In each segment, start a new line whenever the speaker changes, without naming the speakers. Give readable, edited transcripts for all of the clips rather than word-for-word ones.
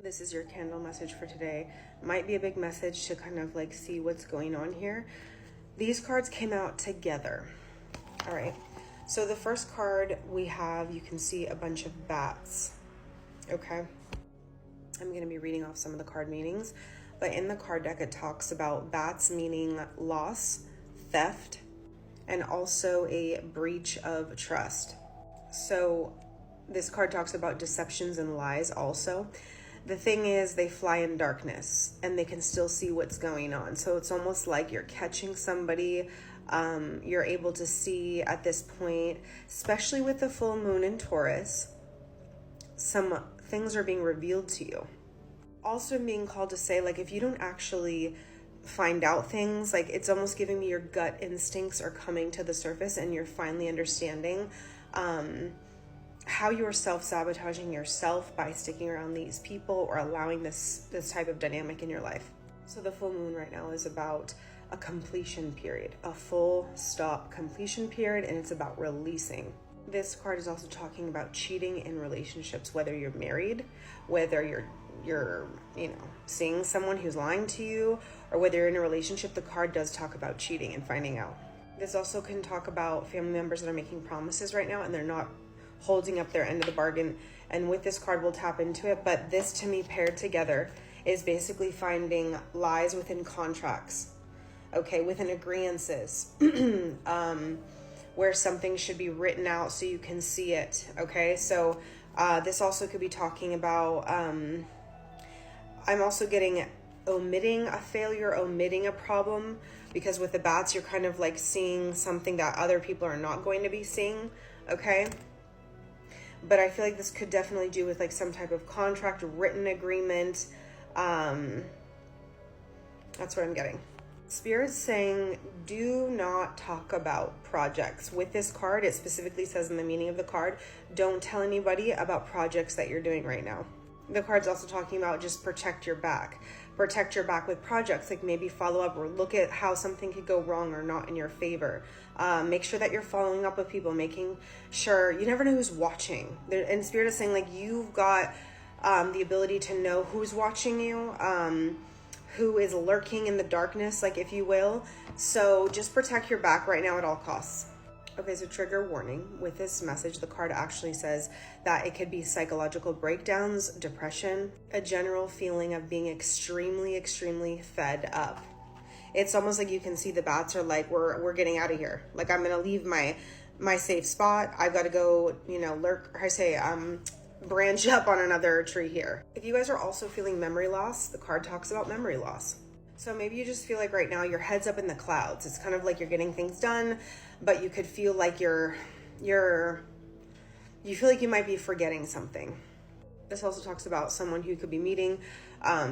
This is your candle message for today. Might be a big message to kind of like see what's going on here. These cards came out together. All right. So the first card we have, you can see a bunch of bats. Okay. I'm going to be reading off some of the card meanings, but in the card deck, it talks about bats meaning loss, theft, and also a breach of trust. So this card talks about deceptions and lies also. The thing is, they fly in darkness and they can still see what's going on. So it's almost like you're catching somebody. You're able to see at this point, especially with the full moon in Taurus, some things are being revealed to you. Also being called to say, like, if you don't actually find out things, like, it's almost giving me your gut instincts are coming to the surface and you're finally understanding how you are self-sabotaging yourself by sticking around these people or allowing this type of dynamic in your life. So the full moon right now is about a completion period, a full stop completion period, and it's about releasing. This card is also talking about cheating in relationships, whether you're married, whether you're seeing someone who's lying to you, or whether you're in a relationship. The card does talk about cheating and finding out. This also can talk about family members that are making promises right now and they're not holding up their end of the bargain. And with this card, we'll tap into it. But this, to me, paired together, is basically finding lies within contracts, okay, within agreeances, where something should be written out so you can see it, okay? So this also could be talking about, I'm also getting omitting a failure, omitting a problem, because with the bats, you're kind of like seeing something that other people are not going to be seeing, okay? But I feel like this could definitely do with like some type of contract, written agreement. That's what I'm getting. Spirit's saying, do not talk about projects. With this card, it specifically says in the meaning of the card, don't tell anybody about projects that you're doing right now. The card's also talking about just protect your back. Protect your back with projects, like maybe follow up or look at how something could go wrong or not in your favor. Make sure that you're following up with people, making sure, you never know who's watching. And Spirit is saying, like, you've got the ability to know who's watching you, who is lurking in the darkness, like, if you will. So just protect your back right now at all costs. Okay, so trigger warning. With this message, the card actually says that it could be psychological breakdowns, depression, a general feeling of being extremely, extremely fed up. It's almost like you can see the bats are like, we're getting out of here. Like, I'm going to leave my safe spot. I've got to go, branch up on another tree here. If you guys are also feeling memory loss, the card talks about memory loss. So maybe you just feel like right now your head's up in the clouds. It's kind of like you're getting things done, but you could feel like you feel like you might be forgetting something. This also talks about someone who could be meeting,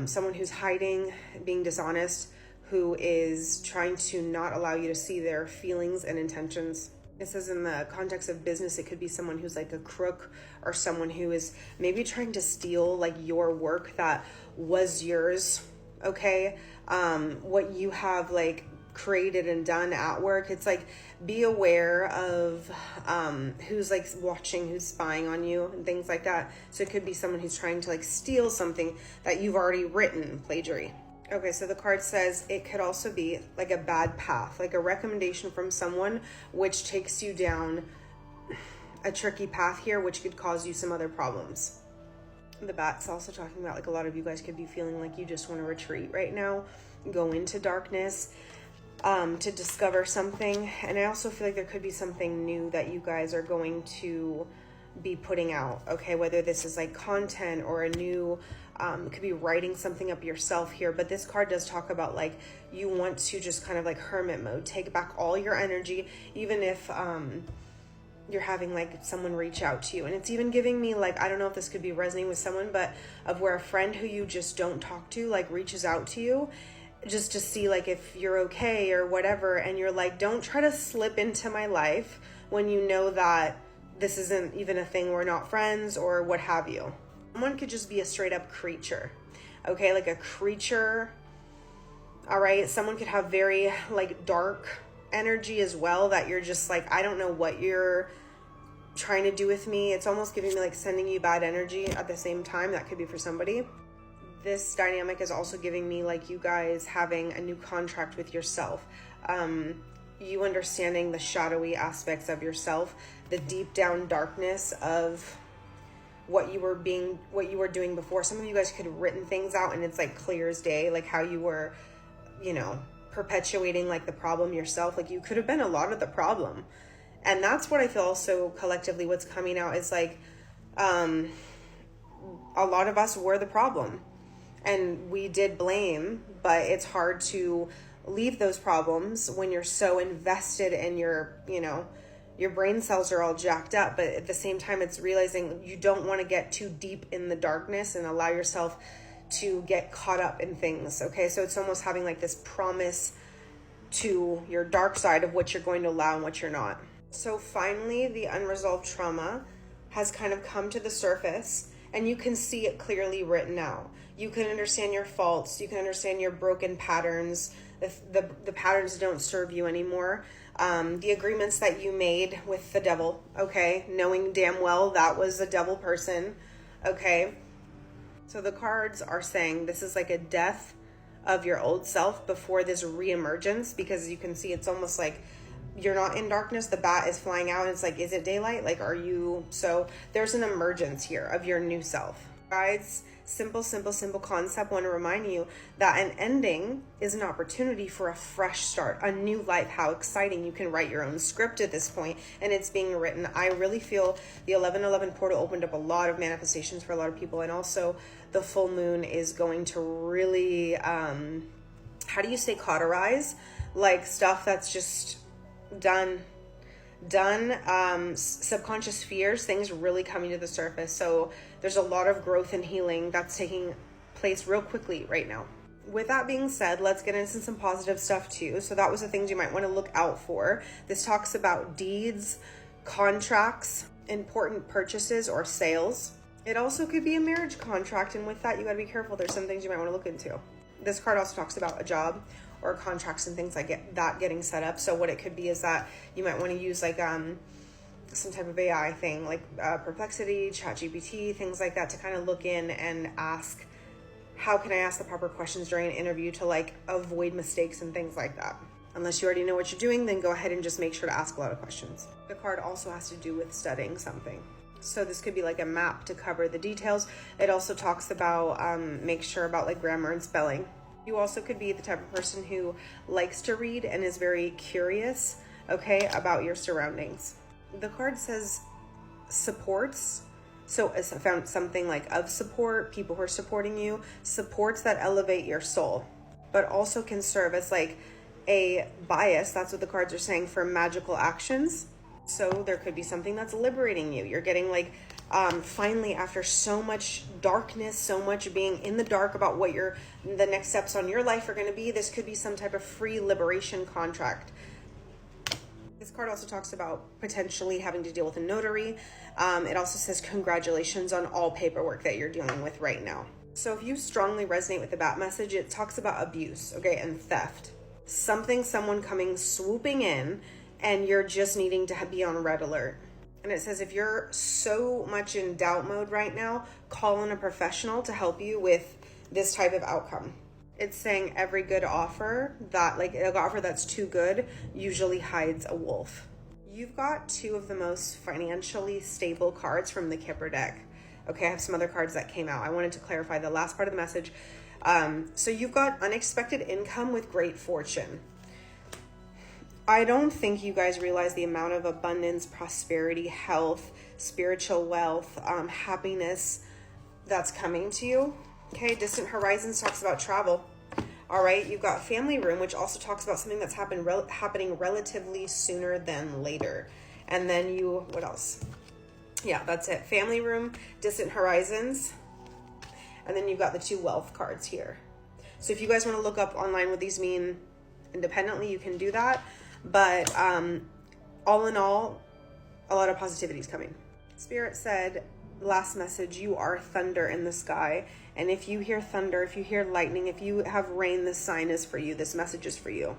someone who's hiding, being dishonest, who is trying to not allow you to see their feelings and intentions. It says in the context of business, it could be someone who's like a crook or someone who is maybe trying to steal like your work that was yours, okay? What you have like created and done at work. It's like, be aware of who's like watching, who's spying on you and things like that. So it could be someone who's trying to like steal something that you've already written, plagiary. Okay, so the card says it could also be like a bad path, like a recommendation from someone which takes you down a tricky path here, which could cause you some other problems. The bat's also talking about like a lot of you guys could be feeling like you just want to retreat right now, go into darkness, to discover something. And I also feel like there could be something new that you guys are going to be putting out, okay? Whether this is like content or a new, it could be writing something up yourself here. But this card does talk about like you want to just kind of like hermit mode, take back all your energy, even if you're having like someone reach out to you. And it's even giving me like, I don't know if this could be resonating with someone, but of where a friend who you just don't talk to like reaches out to you just to see like if you're okay or whatever, and you're like, don't try to slip into my life when you know that this isn't even a thing, we're not friends or what have you. Someone could just be a straight up creature, okay? Like a creature, all right? Someone could have very like dark energy as well, that you're just like, I don't know what you're trying to do with me. It's almost giving me like sending you bad energy at the same time. That could be for somebody. This dynamic is also giving me like you guys having a new contract with yourself. You understanding the shadowy aspects of yourself, the deep down darkness of what you were doing before. Some of you guys could have written things out and it's like clear as day, like how you were, perpetuating like the problem yourself. Like you could have been a lot of the problem. And that's what I feel also collectively what's coming out is like, a lot of us were the problem and we did blame, but it's hard to leave those problems when you're so invested in your brain cells are all jacked up. But at the same time, it's realizing you don't want to get too deep in the darkness and allow yourself to get caught up in things. Okay. So it's almost having like this promise to your dark side of what you're going to allow and what you're not. So finally, the unresolved trauma has kind of come to the surface and you can see it clearly written out. You can understand your faults. You can understand your broken patterns. The patterns don't serve you anymore. The agreements that you made with the devil, okay? Knowing damn well that was a devil person, okay? So the cards are saying this is like a death of your old self before this reemergence, because you can see it's almost like you're not in darkness. The bat is flying out and it's like, is it daylight? Like, are you? So there's an emergence here of your new self. Guys, simple concept. Want to remind you that an ending is an opportunity for a fresh start, a new life. How exciting. You can write your own script at this point and it's being written. I really feel the 11/11 portal opened up a lot of manifestations for a lot of people. And also the full moon is going to really, how do you say cauterize? Like stuff that's just done, subconscious fears, things really coming to the surface. So there's a lot of growth and healing that's taking place real quickly right now. With that being said, let's get into some positive stuff too. So that was the things you might want to look out for. This talks about deeds, contracts, important purchases or sales. It also could be a marriage contract, and with that you got to be careful. There's some things you might want to look into. This card also talks about a job or contracts and things like that getting set up. So what it could be is that you might want to use like some type of AI thing, like Perplexity, ChatGPT, things like that, to kind of look in and ask, how can I ask the proper questions during an interview to like avoid mistakes and things like that. Unless you already know what you're doing, then go ahead and just make sure to ask a lot of questions. The card also has to do with studying something. So this could be like a map to cover the details. It also talks about make sure about like grammar and spelling. You also could be the type of person who likes to read and is very curious, okay, about your surroundings. The card says supports. So it's found something like of support, people who are supporting you, supports that elevate your soul, but also can serve as like a bias. That's what the cards are saying for magical actions. So there could be something that's liberating you. You're getting like, finally, after so much darkness, so much being in the dark about what the next steps on your life are going to be, this could be some type of free liberation contract. This card also talks about potentially having to deal with a notary. It also says congratulations on all paperwork that you're dealing with right now. So if you strongly resonate with the bat message, it talks about abuse, okay, and theft. Someone coming swooping in, and you're just needing to be on red alert. And it says if you're so much in doubt mode right now, call in a professional to help you with this type of outcome. It's saying every good offer, that like an offer that's too good, usually hides a wolf. You've got two of the most financially stable cards from the Kipper deck. Okay, I have some other cards that came out. I wanted to clarify the last part of the message. So you've got unexpected income with great fortune. I don't think you guys realize the amount of abundance, prosperity, health, spiritual wealth, happiness that's coming to you. Okay, Distant Horizons talks about travel. All right, you've got Family Room, which also talks about something that's happening relatively sooner than later. And then what else? Yeah, that's it. Family Room, Distant Horizons. And then you've got the two wealth cards here. So if you guys want to look up online what these mean independently, you can do that. But all in all, a lot of positivity is coming. Spirit said, last message, you are thunder in the sky. And if you hear thunder, if you hear lightning, if you have rain, this sign is for you. This message is for you.